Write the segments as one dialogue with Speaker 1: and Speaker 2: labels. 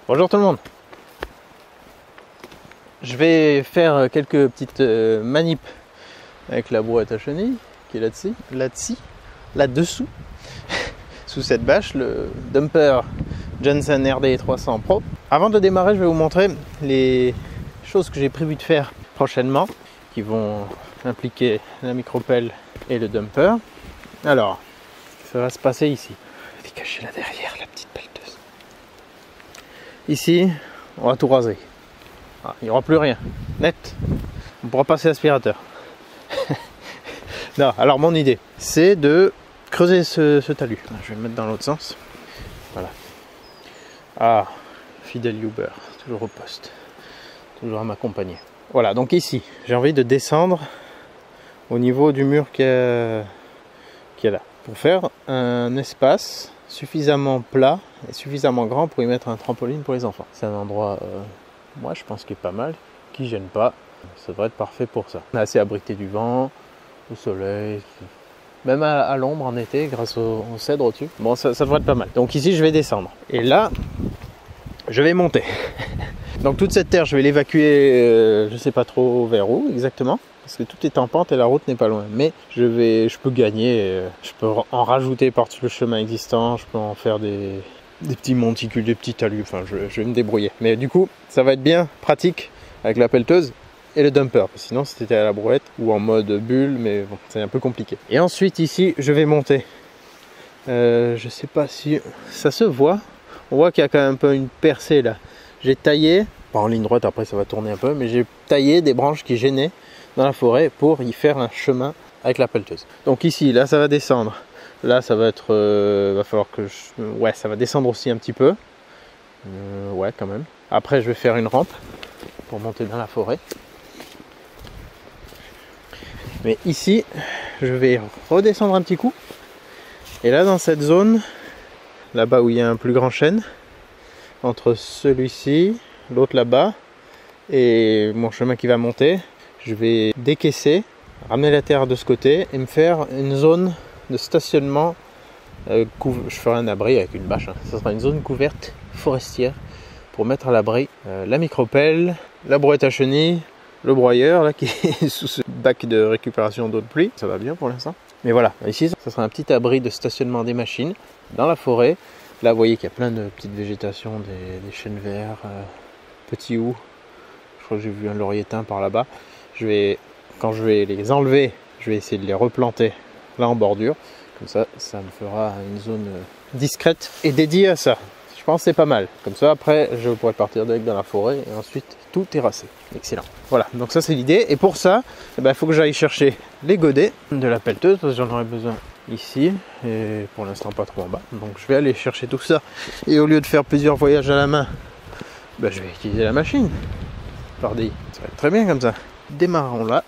Speaker 1: Bonjour tout le monde. Je vais faire quelques petites manips avec la brouette à chenilles qui est là-dessous, sous cette bâche, le dumper Johnson RD 300 Pro. Avant de démarrer, je vais vous montrer les choses que j'ai prévu de faire prochainement, qui vont impliquer la micropelle et le dumper. Alors, ça va se passer ici. Je vais cacher là derrière la petite pelleteuse. Ici, on va tout raser. Ah, il n'y aura plus rien. Net. On pourra passer l'aspirateur. Non, alors mon idée, c'est de creuser ce talus. Je vais le mettre dans l'autre sens. Voilà. Ah, fidèle Uber, toujours au poste. Toujours à m'accompagner. Voilà, donc ici, j'ai envie de descendre au niveau du mur qui est là. Pour faire un espace suffisamment plat et suffisamment grand pour y mettre un trampoline pour les enfants. C'est un endroit, moi je pense qu'il est pas mal, qui gêne pas. Ça devrait être parfait pour ça. On est assez abrité du vent, au soleil, même à l'ombre en été grâce au cèdre au-dessus. Bon, ça devrait être pas mal. Donc ici je vais descendre. Et là, je vais monter. Donc toute cette terre, je vais l'évacuer, je sais pas trop vers où exactement. Parce que tout est en pente et la route n'est pas loin. Mais je peux gagner, je peux en rajouter par-dessus le chemin existant. Je peux en faire des petits monticules, des petits talus. Enfin, je vais me débrouiller. Mais du coup, ça va être bien pratique avec la pelleteuse et le dumper. Sinon, c'était à la brouette ou en mode bulle. Mais bon, c'est un peu compliqué. Et ensuite, ici, je vais monter. Je sais pas si ça se voit. On voit qu'il y a quand même un peu une percée là. J'ai taillé, pas en ligne droite, après ça va tourner un peu, mais j'ai taillé des branches qui gênaient dans la forêt pour y faire un chemin avec la pelleteuse. Donc ici, là ça va descendre. Là ça va être, va falloir que ouais, ça va descendre aussi un petit peu. Ouais, quand même. Après je vais faire une rampe pour monter dans la forêt. Mais ici, je vais redescendre un petit coup. Et là dans cette zone, là-bas où il y a un plus grand chêne, entre celui-ci, l'autre là-bas, et mon chemin qui va monter, je vais décaisser, ramener la terre de ce côté et me faire une zone de stationnement. Je ferai un abri avec une bâche, hein. Ça sera une zone couverte forestière pour mettre à l'abri la micropelle, la brouette à chenilles, le broyeur là qui est sous ce bac de récupération d'eau de pluie. Ça va bien pour l'instant. Mais voilà, ici ça sera un petit abri de stationnement des machines dans la forêt. Là vous voyez qu'il y a plein de petites végétations, des chênes verts, petits houes. Je crois que j'ai vu un laurier thym par là-bas. Quand je vais les enlever, je vais essayer de les replanter là en bordure. Comme ça, ça me fera une zone discrète et dédiée à ça. Je pense que c'est pas mal. Comme ça, après, je pourrai partir direct dans la forêt et ensuite tout terrasser. Excellent. Voilà, donc ça c'est l'idée. Et pour ça, il faut que j'aille chercher les godets de la pelleteuse parce que j'en aurai besoin ici et pour l'instant pas trop en bas. Donc je vais aller chercher tout ça. Et au lieu de faire plusieurs voyages à la main, je vais utiliser la machine. Pardi. Ça va être très bien comme ça. Démarrons là.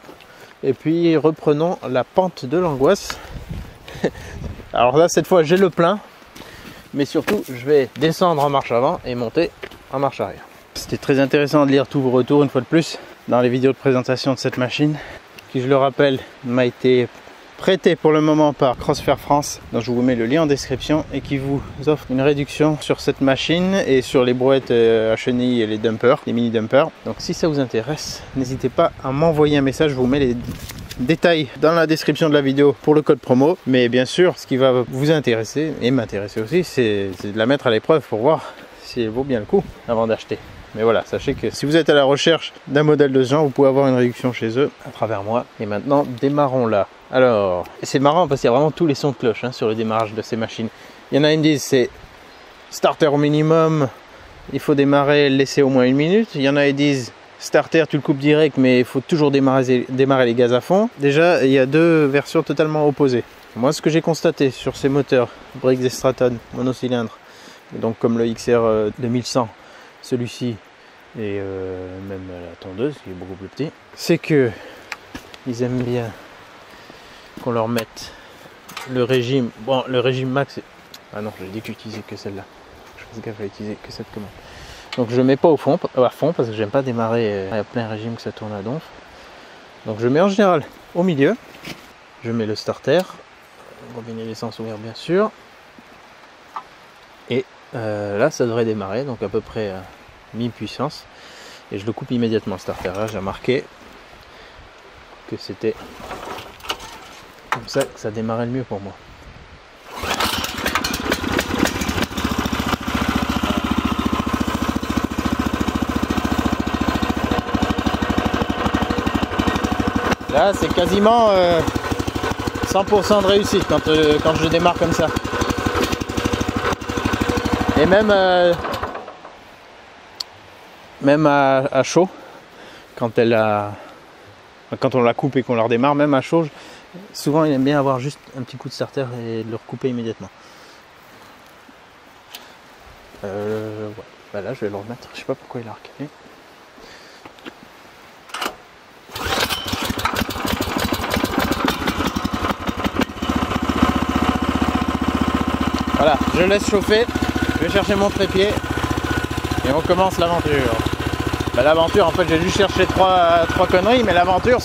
Speaker 1: Et puis reprenons la pente de l'angoisse. Alors là, cette fois, j'ai le plein. Mais surtout, je vais descendre en marche avant et monter en marche arrière. C'était très intéressant de lire tous vos retours une fois de plus dans les vidéos de présentation de cette machine, qui, je le rappelle, m'a été prêté pour le moment par Crossfair France, dont je vous mets le lien en description, et qui vous offre une réduction sur cette machine et sur les brouettes à chenilles et les dumpers, les mini dumpers. Donc si ça vous intéresse, n'hésitez pas à m'envoyer un message, je vous mets les détails dans la description de la vidéo pour le code promo. Mais bien sûr, ce qui va vous intéresser et m'intéresser aussi, c'est de la mettre à l'épreuve pour voir si elle vaut bien le coup avant d'acheter. Mais voilà, sachez que si vous êtes à la recherche d'un modèle de ce genre, vous pouvez avoir une réduction chez eux à travers moi. Et maintenant, démarrons là. Alors, c'est marrant parce qu'il y a vraiment tous les sons de cloche sur le démarrage de ces machines. Il y en a qui me disent c'est starter au minimum, il faut démarrer, laisser au moins 1 minute. Il y en a qui disent starter, tu le coupes direct, mais il faut toujours démarrer les gaz à fond. Déjà, il y a deux versions totalement opposées. Moi, ce que j'ai constaté sur ces moteurs Briggs et Stratton monocylindre, donc comme le XR 2100, celui-ci et même la tondeuse qui est beaucoup plus petit, c'est que ils aiment bien qu'on leur mette le régime. Bon, le régime max, ah non, j'ai dit que j'utilisais que celle-là. Je pense qu'il fallait utiliser que cette commande. Donc je mets pas à fond parce que j'aime pas démarrer à plein régime que ça tourne à donf. Donc je mets en général au milieu. Je mets le starter, robinet d'essence ouvert bien sûr, et Là ça devrait démarrer, donc à peu près mi-puissance. Et je le coupe immédiatement le starter. Là j'ai remarqué que c'était comme ça que ça démarrait le mieux pour moi. Là c'est quasiment 100% de réussite quand je démarre comme ça. Et même à chaud, quand on la coupe et qu'on la redémarre, même à chaud, souvent il aime bien avoir juste un petit coup de starter et de le recouper immédiatement. Ouais. Bah là je vais le remettre, je sais pas pourquoi il a recalé. Voilà, je laisse chauffer, je vais chercher mon trépied et on commence l'aventure. Bah, l'aventure, en fait, j'ai dû chercher trois conneries, mais l'aventure,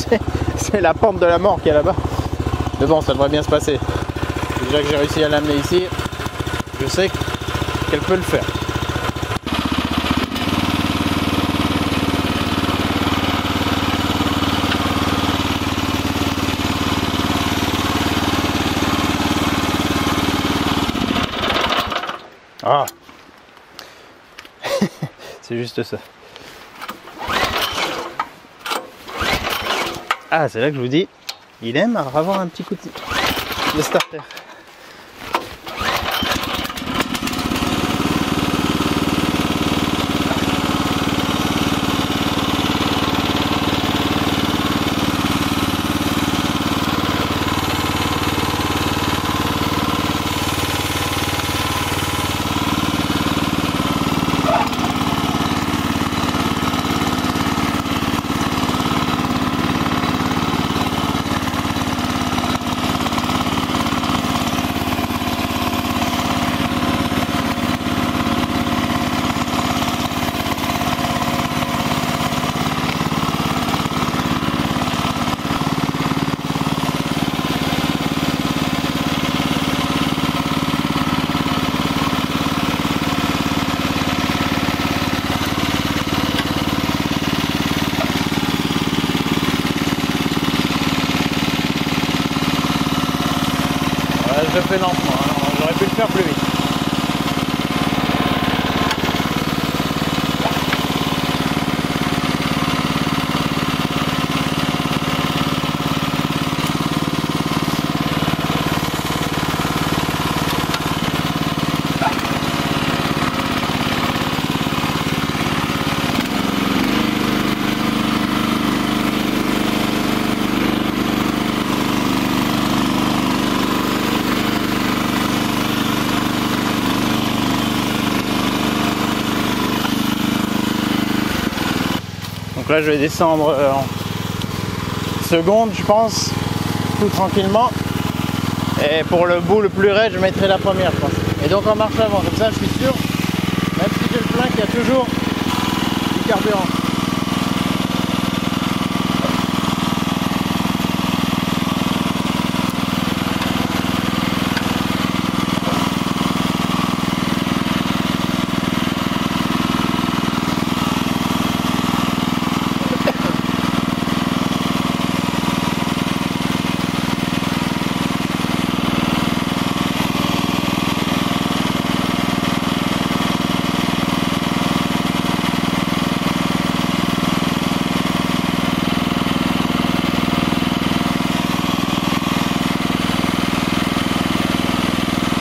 Speaker 1: c'est la pente de la mort qui est là-bas. Mais bon, ça devrait bien se passer. Déjà que j'ai réussi à l'amener ici, je sais qu'elle peut le faire. Ah, c'est juste ça. Ah, c'est là que je vous dis, il aime avoir un petit coup de starter. Je fais lentement, hein. J'aurais pu le faire plus vite. Donc là je vais descendre en seconde je pense, tout tranquillement. Et pour le bout le plus raide je mettrai la première je pense. Et donc en marche avant, comme ça je suis sûr, même si j'ai le plein, qu'il y a toujours du carburant.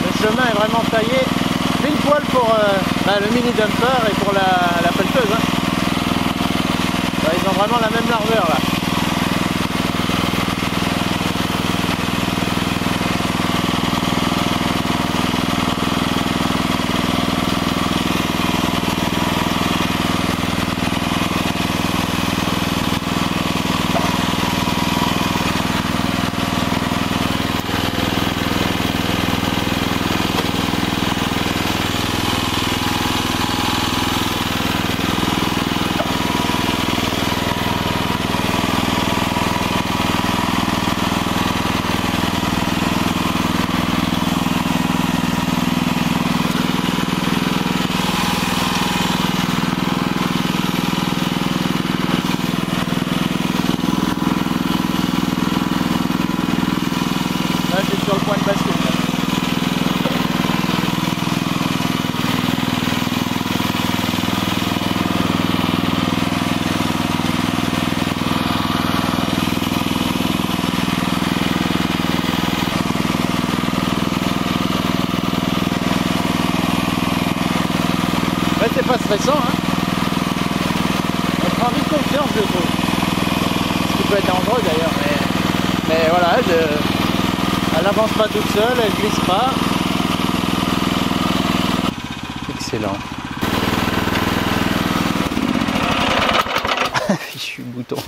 Speaker 1: Le chemin est vraiment taillé pile poil pour le mini dumper et pour la pelleteuse. Hein. Ils ont vraiment la même largeur là. c'est pas stressant, hein. On prend vite confiance, je trouve. Ce qui peut être dangereux d'ailleurs, mais voilà, elle n'avance pas toute seule, elle glisse pas. Excellent. Fichu bouton.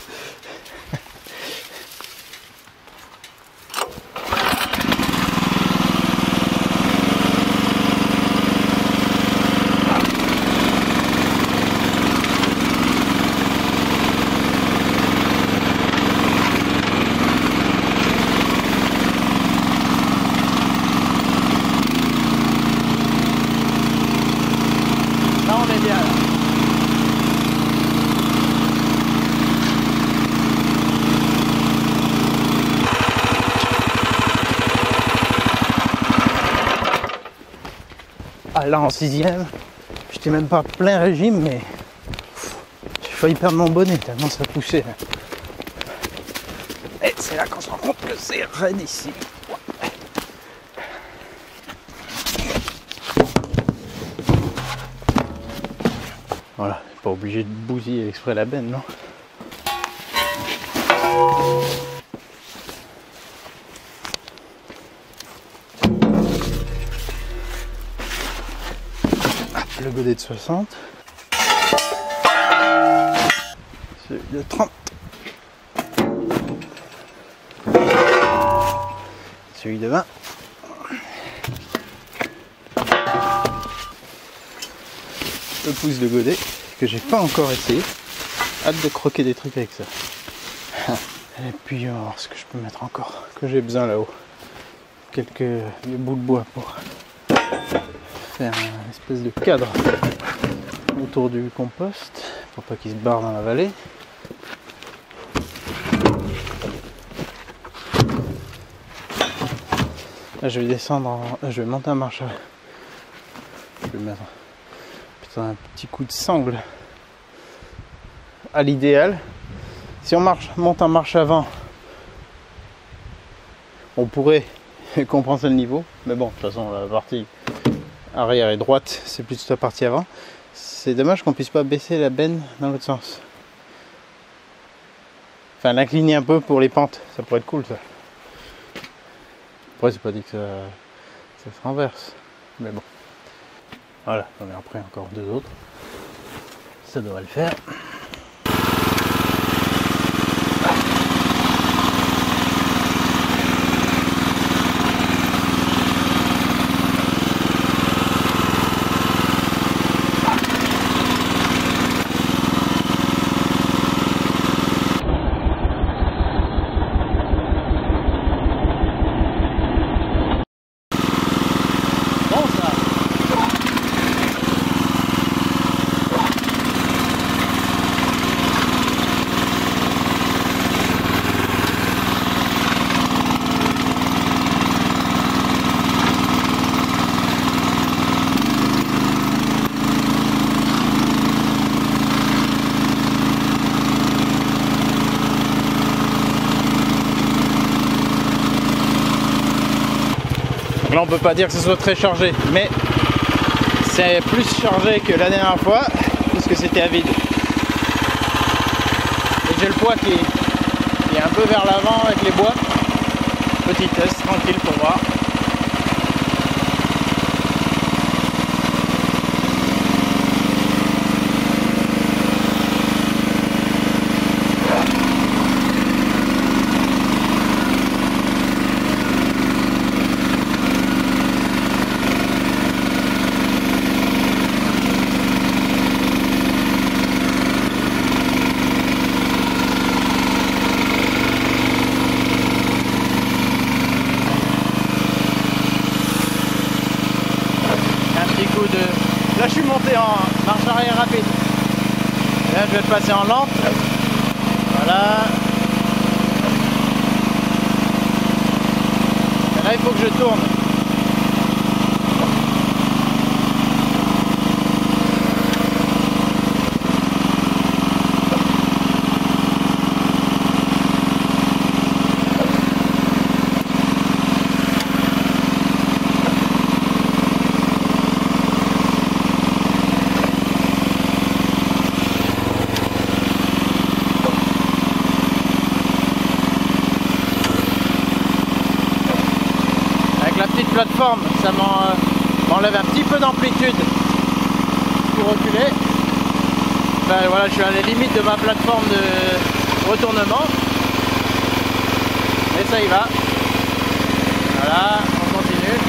Speaker 1: Ah, là en 6ème, j'étais même pas plein régime, mais j'ai failli perdre mon bonnet tellement ça poussait. Et c'est là qu'on se rend compte que c'est raide ici. Voilà, pas obligé de bousiller exprès la benne, non? Le godet de 60, celui de 30, celui de 20, le pouce de godet que j'ai pas encore essayé. Hâte de croquer des trucs avec ça. Et puis on va voir ce que je peux mettre encore, que j'ai besoin là-haut. Quelques bouts de bois pour faire une espèce de cadre autour du compost pour pas qu'il se barre dans la vallée. Là je vais descendre, je vais monter en marche. Je vais mettre un petit coup de sangle à l'idéal. Si on monte en marche avant, on pourrait compenser le niveau, mais bon, de toute façon la partie arrière et droite, c'est plutôt la partie avant. C'est dommage qu'on puisse pas baisser la benne dans l'autre sens. Enfin, l'incliner un peu pour les pentes, ça pourrait être cool ça. Après, c'est pas dit que ça se renverse, mais bon. Voilà, j'en ai après encore deux autres. Ça devrait le faire. Là on peut pas dire que ce soit très chargé, mais c'est plus chargé que la dernière fois puisque c'était à vide. Et j'ai le poids qui est un peu vers l'avant avec les bois. Petit test tranquille pour voir. Là je suis monté en marche arrière rapide. Là je vais le passer en lente. Voilà. Et là il faut que je tourne. ça m'enlève un petit peu d'amplitude pour reculer. Ben voilà, je suis à la limite de ma plateforme de retournement. Et ça y va. Voilà, on continue.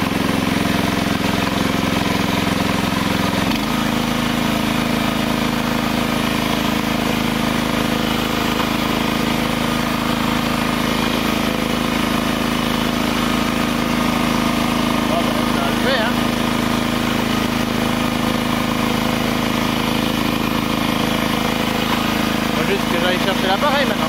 Speaker 1: Chercher l'appareil maintenant.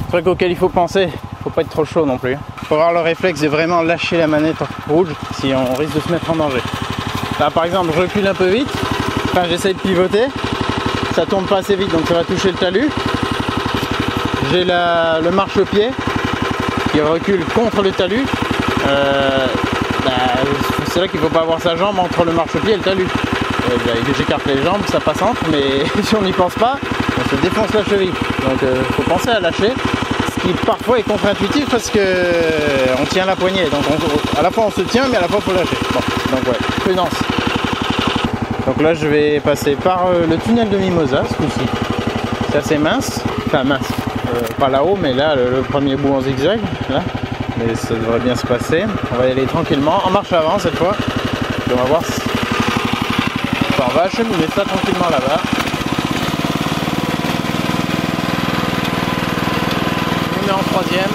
Speaker 1: Truc auquel il faut penser, faut pas être trop chaud non plus. Faut avoir le réflexe de vraiment lâcher la manette rouge si on risque de se mettre en danger. Là par exemple je recule un peu vite, enfin j'essaie de pivoter, ça tourne pas assez vite donc ça va toucher le talus. J'ai le marchepied qui recule contre le talus. C'est là qu'il faut pas avoir sa jambe entre le marchepied et le talus. J'écarte les jambes, ça passe entre, mais si on n'y pense pas, on se défonce la cheville. Donc il faut penser à lâcher, ce qui parfois est contre-intuitif parce que on tient la poignée. Donc à la fois on se tient, mais à la fois il faut lâcher. Bon, donc ouais, prudence. Donc là je vais passer par le tunnel de Mimosa ce coup-ci. C'est assez mince, enfin mince, pas là-haut, mais là le premier bout en zigzag, là. Mais ça devrait bien se passer. On va y aller tranquillement, en marche avant cette fois. Et on va voir si on va acheminer ça tranquillement là-bas. On est en troisième.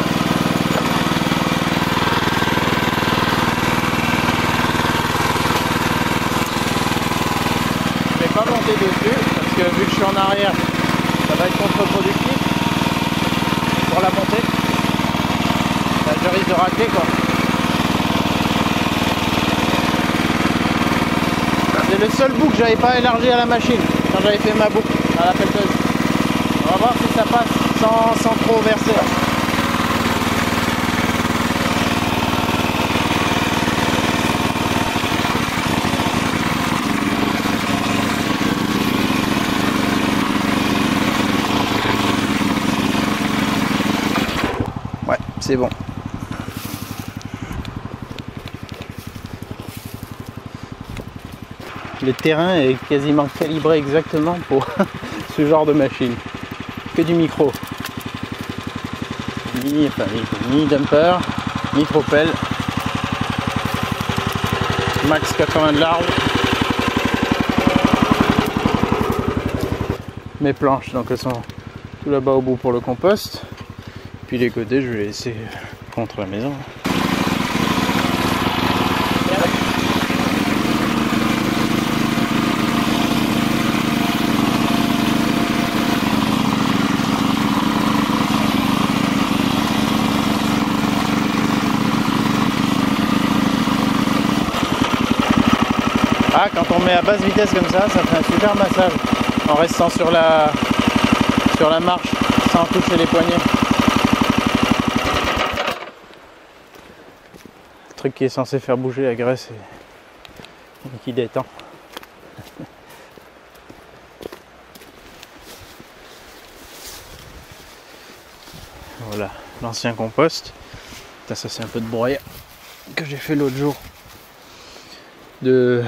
Speaker 1: Je vais pas monter dessus parce que vu que je suis en arrière, ça va être contre-productif pour la montée. Là, je risque de racler quoi. C'est le seul bout que j'avais pas élargi à la machine quand j'avais fait ma boucle à la pelleteuse. On va voir si ça passe sans trop verser. Ouais, c'est bon. Le terrain est quasiment calibré exactement pour ce genre de machine. Que du micro. Ni dumper, ni propel. Max 80 de large. Mes planches, donc elles sont tout là-bas au bout pour le compost. Puis les côtés, je vais les laisser contre la maison. Ah, quand on met à basse vitesse comme ça fait un super massage en restant sur la marche sans toucher les poignets. Le truc qui est censé faire bouger la graisse et qui détend. Voilà, l'ancien compost. Ça c'est un peu de broyat que j'ai fait l'autre jour de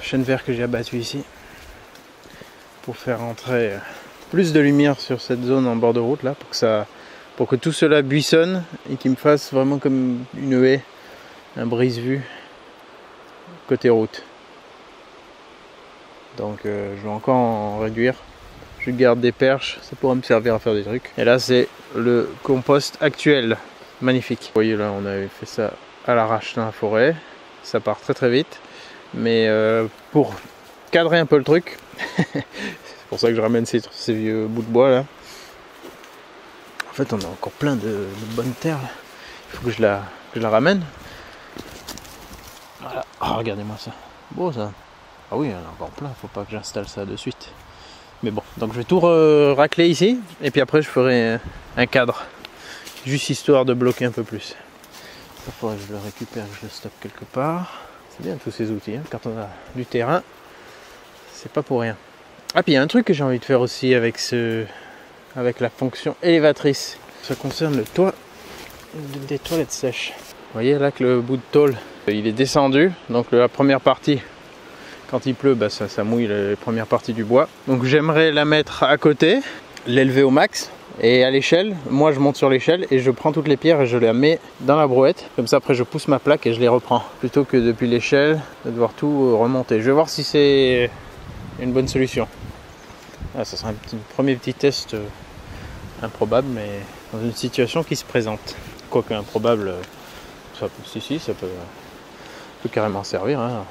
Speaker 1: chêne vert que j'ai abattu ici pour faire entrer plus de lumière sur cette zone en bord de route là pour que tout cela buissonne et qu'il me fasse vraiment comme une haie, un brise-vue côté route. Donc je vais encore en réduire. Je garde des perches, ça pourra me servir à faire des trucs. Et là c'est le compost actuel, magnifique. Vous voyez là on avait fait ça à l'arrache dans la forêt, ça part très très vite. Mais pour cadrer un peu le truc, c'est pour ça que je ramène ces vieux bouts de bois là. En fait on a encore plein de bonne terre là. Il faut que je la ramène. Voilà, oh, regardez-moi ça, beau ça. Ah oui, il y en a encore plein, faut pas que j'installe ça de suite. Mais bon, donc je vais tout racler ici, et puis après je ferai un cadre, juste histoire de bloquer un peu plus. Il faudrait que je le récupère, que je le stocke quelque part. C'est bien tous ces outils, hein. Quand on a du terrain, c'est pas pour rien. Ah, puis il y a un truc que j'ai envie de faire aussi avec la fonction élévatrice. Ça concerne le toit des toilettes sèches. Vous voyez là que le bout de tôle, il est descendu, donc la première partie, quand il pleut, bah ça mouille la première partie du bois. Donc j'aimerais la mettre à côté, l'élever au max. Et à l'échelle, moi je monte sur l'échelle et je prends toutes les pierres et je les mets dans la brouette. Comme ça après je pousse ma plaque et je les reprends. Plutôt que depuis l'échelle de devoir tout remonter. Je vais voir si c'est une bonne solution. Ah, ça sera un premier petit test improbable, mais dans une situation qui se présente. Quoique improbable, ça peut carrément servir. Hein.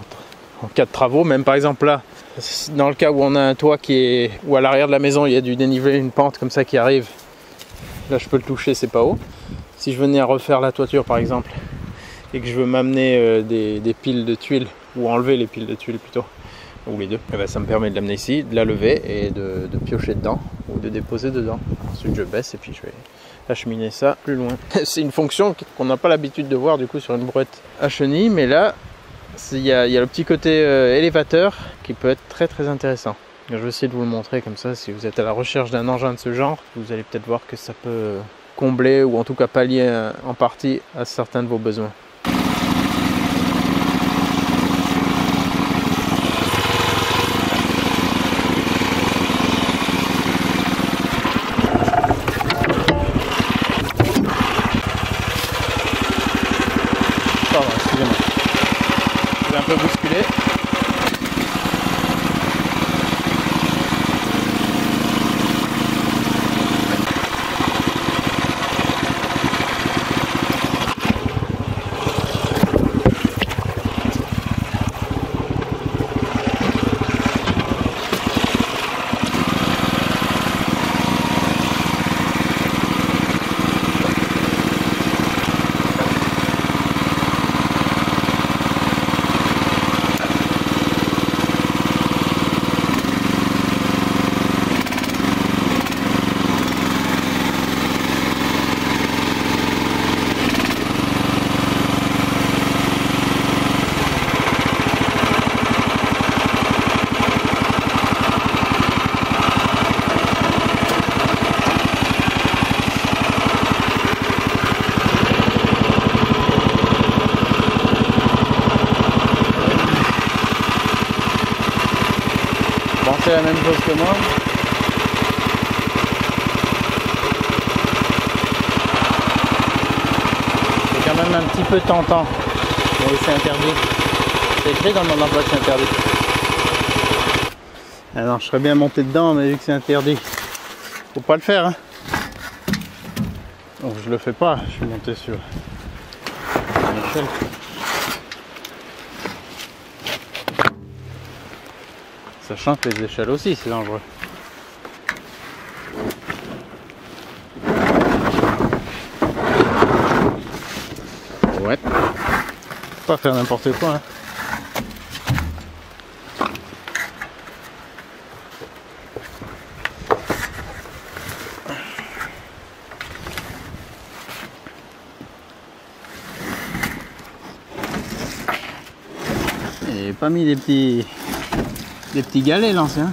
Speaker 1: En cas de travaux, même par exemple là, dans le cas où on a un toit où à l'arrière de la maison il y a du dénivelé, une pente comme ça qui arrive, là je peux le toucher, c'est pas haut. Si je venais à refaire la toiture par exemple et que je veux m'amener des piles de tuiles, ou enlever les piles de tuiles plutôt, ou les deux, et ben ça me permet de l'amener ici, de la lever et de piocher dedans ou de déposer dedans. Ensuite je baisse et puis je vais acheminer ça plus loin. C'est une fonction qu'on n'a pas l'habitude de voir du coup sur une brouette à chenilles, mais là il y a le petit côté élévateur qui peut être très très intéressant. Je vais essayer de vous le montrer comme ça, si vous êtes à la recherche d'un engin de ce genre, vous allez peut-être voir que ça peut combler ou en tout cas pallier en partie à certains de vos besoins. Pardon, excusez-moi. Je vais un peu bousculer. Pensez la même chose que moi. C'est quand même un petit peu tentant. Mais c'est interdit. C'est écrit dans mon emploi que c'est interdit. Alors je serais bien monté dedans, mais vu que c'est interdit, faut pas le faire. Hein. Donc je le fais pas, je suis monté sur l'échelle. Sachant que les échelles aussi c'est dangereux. Ouais. Faut pas faire n'importe quoi. Hein. Et pas mis des petits galets l'ancien.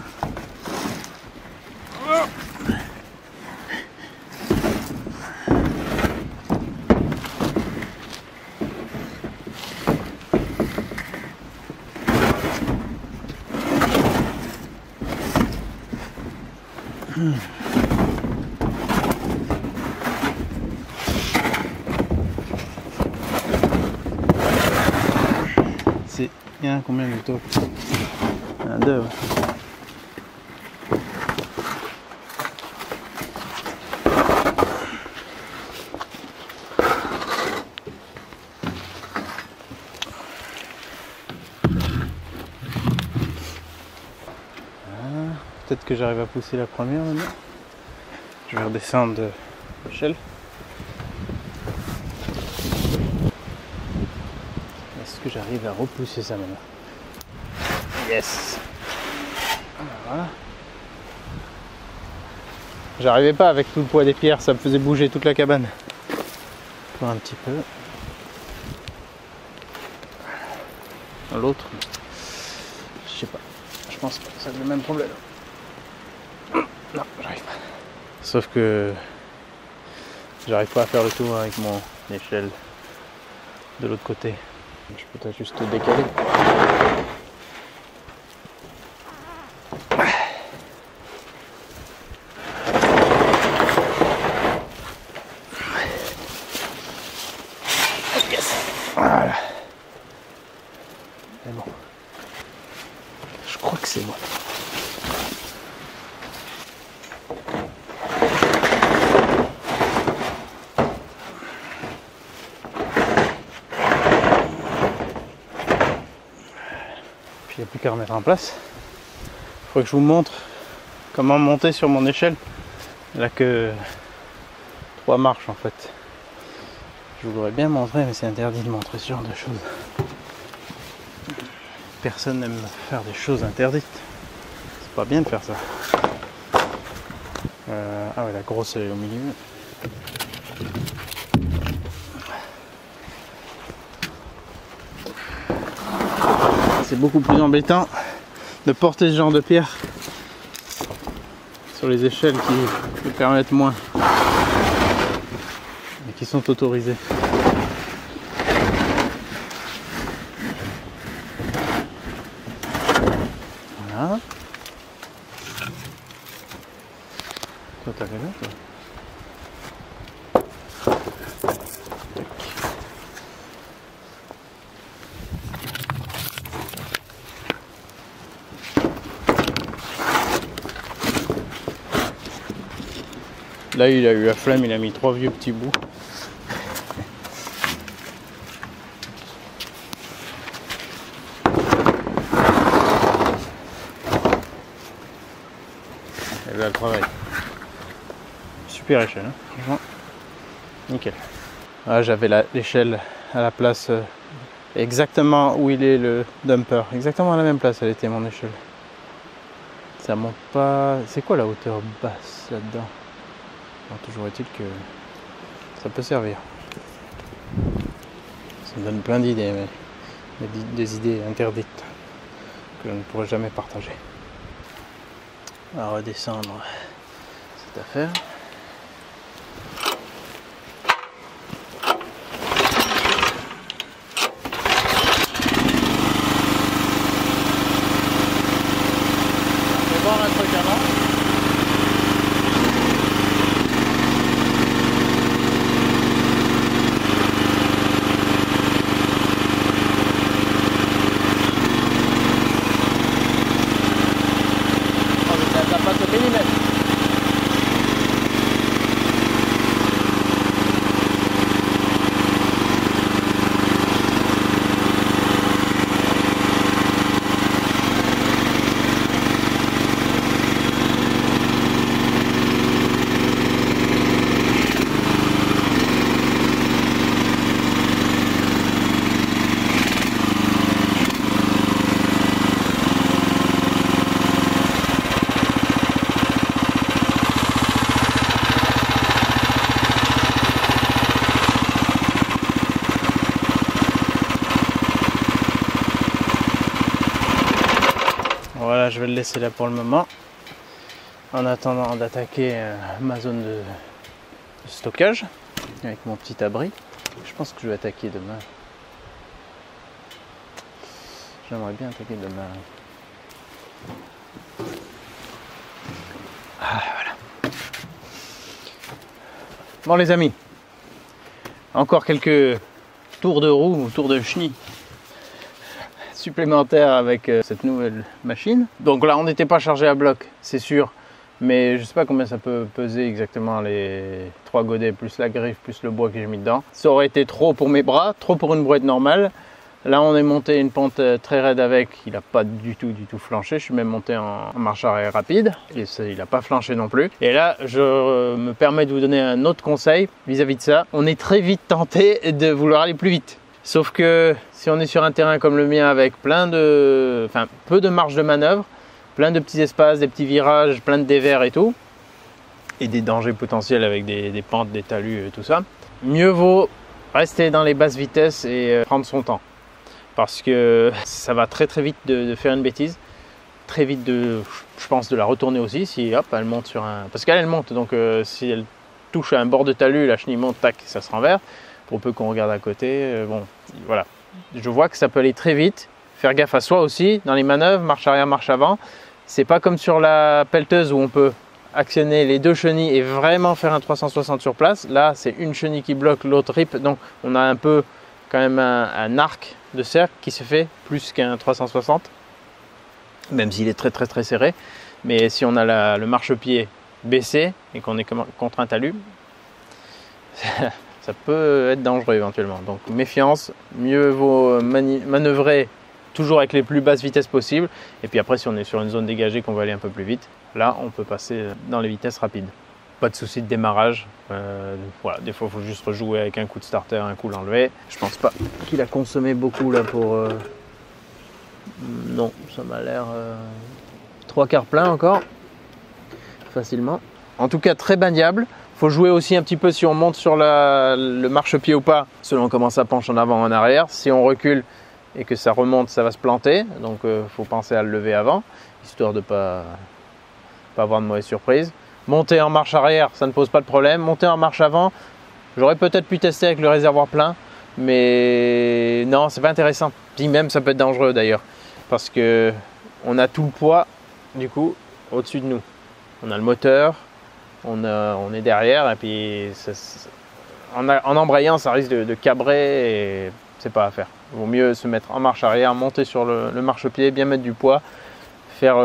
Speaker 1: C'est bien combien de taux? Un, deux. Ouais. Peut-être que j'arrive à pousser la première maintenant. Je vais redescendre de l'échelle. Est-ce que j'arrive à repousser ça maintenant? Yes! Voilà. J'arrivais pas avec tout le poids des pierres, ça me faisait bouger toute la cabane. Encore un petit peu. L'autre, je sais pas. Je pense que ça a le même problème. Non, j'arrive pas. Sauf que j'arrive pas à faire le tour avec mon échelle de l'autre côté. Je peux peut-être juste décaler. Yes. Voilà. C'est bon. Je crois que c'est bon. Il n'y a plus qu'à remettre en place. Il faudrait que je vous montre comment monter sur mon échelle. Il n'y a que 3 marches en fait. Je vous l'aurais bien montré, mais c'est interdit de montrer ce genre de choses. Personne n'aime faire des choses interdites. C'est pas bien de faire ça. Ah ouais, la grosse elle est au milieu. C'est beaucoup plus embêtant de porter ce genre de pierre sur les échelles qui le permettent moins et qui sont autorisées. Voilà. Toi t'as fait là, toi. Là il a eu la flemme, il a mis 3 vieux petits bouts. Et là le travail. Super échelle, hein, franchement. Nickel. Ah, j'avais l'échelle à la place exactement où il est le dumper. Exactement à la même place elle était mon échelle. Ça monte pas. C'est quoi la hauteur basse là-dedans? Alors, toujours est-il que ça peut servir. Ça me donne plein d'idées, mais des idées interdites que je ne pourrais jamais partager. On va redescendre cette affaire. Je vais voir un truc avant. Voilà, je vais le laisser là pour le moment. En attendant d'attaquer ma zone de stockage avec mon petit abri. Je pense que je vais attaquer demain. J'aimerais bien attaquer demain. Ah, voilà. Bon les amis, encore quelques tours de roue ou tours de chenille supplémentaires avec cette nouvelle machine. Donc là on n'était pas chargé à bloc, c'est sûr, mais je sais pas combien ça peut peser exactement les 3 godets plus la griffe plus le bois que j'ai mis dedans. Ça aurait été trop pour mes bras, trop pour une brouette normale. Là on est monté une pente très raide avec, il n'a pas du tout flanché, je suis même monté en marche arrière rapide et ça, il n'a pas flanché non plus. Et là je me permets de vous donner un autre conseil vis-à-vis de ça. On est très vite tenté de vouloir aller plus vite. Sauf que si on est sur un terrain comme le mien avec peu de marge de manœuvre, plein de petits espaces, des petits virages, plein de dévers et tout, et des dangers potentiels avec des pentes, des talus et tout ça, mieux vaut rester dans les basses vitesses et prendre son temps. Parce que ça va très vite de faire une bêtise, très vite je pense de la retourner aussi, si hop elle monte sur un... Parce qu'elle monte, donc si elle touche à un bord de talus, la chenille monte, tac, ça se renverse. Pour peu qu'on regarde à côté, bon, voilà. Je vois que ça peut aller très vite, faire gaffe à soi aussi, dans les manœuvres, marche arrière, marche avant. C'est pas comme sur la pelleteuse où on peut actionner les 2 chenilles et vraiment faire un 360 sur place. Là, c'est une chenille qui bloque, l'autre rip, donc on a un peu quand même un arc de cercle qui se fait plus qu'un 360, même s'il est très serré. Mais si on a le marchepied baissé et qu'on est contre un talus, ça peut être dangereux éventuellement. Donc méfiance, mieux vaut manœuvrer toujours avec les plus basses vitesses possibles. Et puis après, si on est sur une zone dégagée qu'on va aller un peu plus vite, là on peut passer dans les vitesses rapides. Pas de souci de démarrage. Voilà, des fois il faut juste rejouer avec un coup de starter, un coup l'enlever. Je pense pas qu'il a consommé beaucoup là pour... Non, ça m'a l'air 3/4 plein encore. Facilement. En tout cas très maniable. Faut jouer aussi un petit peu si on monte sur le marchepied ou pas, selon comment ça penche en avant ou en arrière. Si on recule et que ça remonte, ça va se planter. Donc faut penser à le lever avant, histoire de pas avoir de mauvaises surprises. Monter en marche arrière, ça ne pose pas de problème. Monter en marche avant, j'aurais peut-être pu tester avec le réservoir plein, mais non, c'est pas intéressant. Puis même, ça peut être dangereux d'ailleurs, parce que on a tout le poids du coup au-dessus de nous. On a le moteur, on est derrière, et puis en embrayant, ça risque de cabrer et c'est pas à faire. Il vaut mieux se mettre en marche arrière, monter sur le marchepied, bien mettre du poids, faire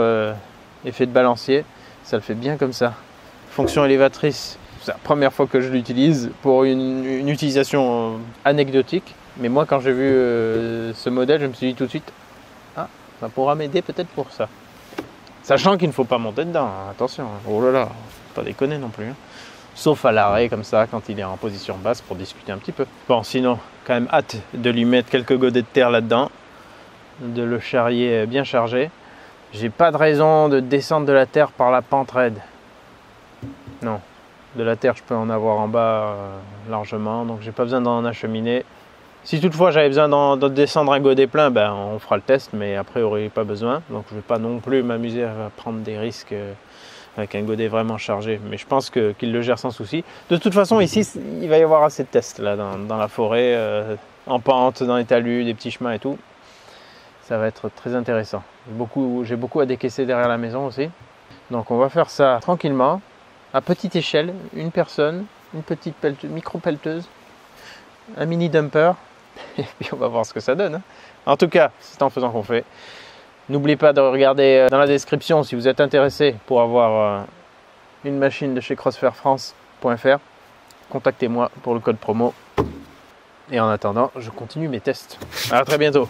Speaker 1: effet de balancier. Ça le fait bien comme ça. Fonction élévatrice, c'est la première fois que je l'utilise pour une utilisation anecdotique. Mais moi, quand j'ai vu ce modèle, je me suis dit tout de suite, ah, ça pourra m'aider peut-être pour ça. Sachant qu'il ne faut pas monter dedans, hein, attention. Oh là là, pas déconner non plus. Hein. Sauf à l'arrêt comme ça, quand il est en position basse pour discuter un petit peu. Bon, sinon, quand même hâte de lui mettre quelques godets de terre là-dedans, de le charrier bien chargé. J'ai pas de raison de descendre de la terre par la pente raide. Non, de la terre je peux en avoir en bas largement, donc j'ai pas besoin d'en acheminer. Si toutefois j'avais besoin de descendre un godet plein, ben on fera le test, mais après il n'y aurait pas besoin. Donc je vais pas non plus m'amuser à prendre des risques avec un godet vraiment chargé. Mais je pense qu'il le gère sans souci. De toute façon ici il va y avoir assez de tests là dans la forêt, en pente, dans les talus, des petits chemins et tout. Ça va être très intéressant. J'ai beaucoup à décaisser derrière la maison aussi. Donc on va faire ça tranquillement, à petite échelle, une personne, une petite micro-pelleteuse, un mini dumper, et puis on va voir ce que ça donne. Hein. En tout cas, c'est en faisant qu'on fait. N'oubliez pas de regarder dans la description si vous êtes intéressé pour avoir une machine de chez crossfairfrance.fr. Contactez-moi pour le code promo. Et en attendant, je continue mes tests. À très bientôt.